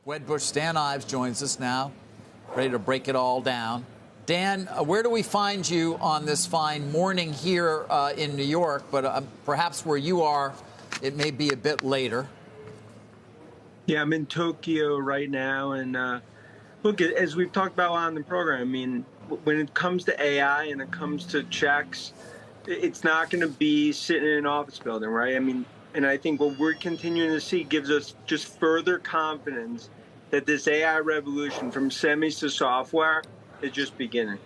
Wedbush, Dan Ives joins us now, ready to break it all down. Dan, where do we find you on this fine morning here in New York, but perhaps where you are, it may be a bit later? Yeah, I'm in Tokyo right now. And look, as we've talked about on the program, I mean, when it comes to AI and it comes to checks, it's not going to be sitting in an office building, right? I mean, and I think what we're continuing to see gives us just further confidence that this AI revolution from semis to software is just beginning.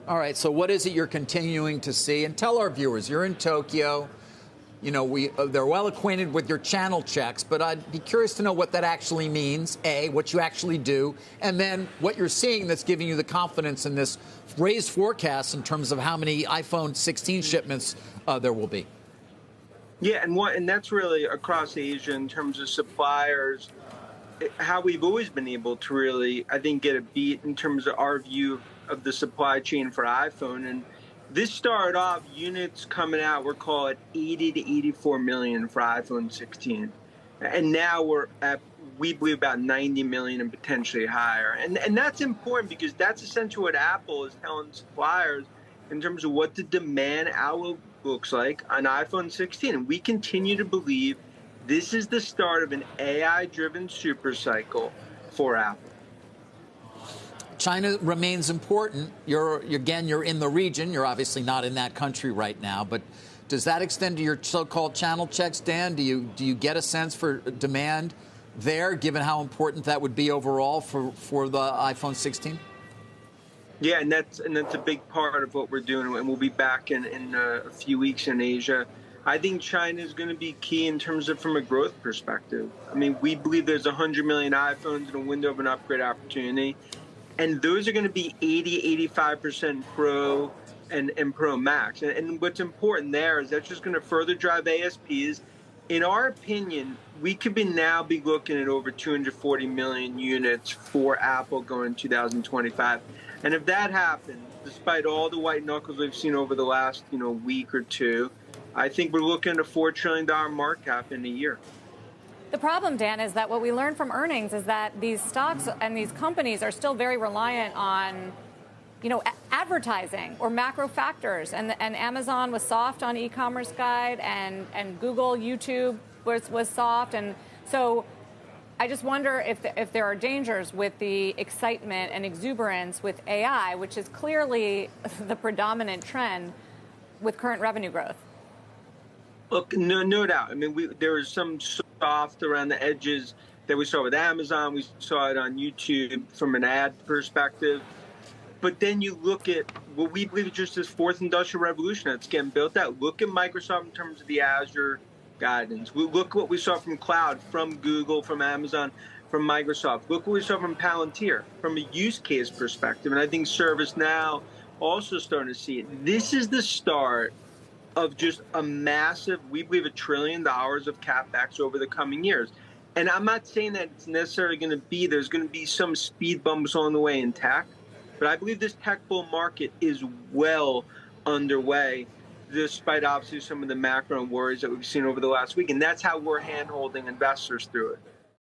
All right, so what is it you're continuing to see? And tell our viewers, you're in Tokyo. You know, they're well acquainted with your channel checks, but I'd be curious to know what that actually means, A, what you actually do, and then what you're seeing that's giving you the confidence in this raised forecast in terms of how many iPhone 16 shipments there will be. Yeah, and that's really across Asia in terms of suppliers, how we've always been able to really, I think, get a beat in terms of our view of the supply chain for iPhone. And this started off units coming out, we're calling 80 to 84 million for iPhone 16. And now we're at, we believe, about 90 million and potentially higher. And that's important because that's essentially what Apple is telling suppliers in terms of what the demand outlook looks like on iPhone 16. And we continue to believe this is the start of an AI-driven super cycle for Apple. China remains important. You're in the region. You're obviously not in that country right now, but does that extend to your so-called channel checks, Dan? Do you get a sense for demand there, given how important that would be overall for the iPhone 16? Yeah, and that's a big part of what we're doing, and we'll be back in a few weeks in Asia. I think China is going to be key in terms of from a growth perspective. I mean, we believe there's 100 million iPhones in a window of an upgrade opportunity. And those are going to be 80, 85% Pro and Pro Max. And what's important there is that's just going to further drive ASPs. In our opinion, we could now be looking at over 240 million units for Apple going 2025. And if that happens, despite all the white knuckles we've seen over the last week or two, I think we're looking at a $4 trillion market cap in a year. The problem, Dan, is that what we learned from earnings is that these stocks and these companies are still very reliant on, advertising or macro factors. And Amazon was soft on e-commerce guide, and Google, YouTube was soft. And so I just wonder if there are dangers with the excitement and exuberance with AI, which is clearly the predominant trend with current revenue growth. Look, no doubt. I mean, there was some soft around the edges that we saw with Amazon. We saw it on YouTube from an ad perspective. But then you look at what we believe is just this fourth industrial revolution that's getting built out. Look at Microsoft in terms of the Azure guidance. Look at what we saw from cloud, from Google, from Amazon, from Microsoft. Look what we saw from Palantir, from a use case perspective. And I think ServiceNow also starting to see it. This is the start of just a massive, we believe, $1 trillion of CapEx over the coming years. And I'm not saying that it's necessarily going to be, there's going to be some speed bumps on the way in tech, but I believe this tech bull market is well underway, despite obviously some of the macro worries that we've seen over the last week. And that's how we're hand-holding investors through it.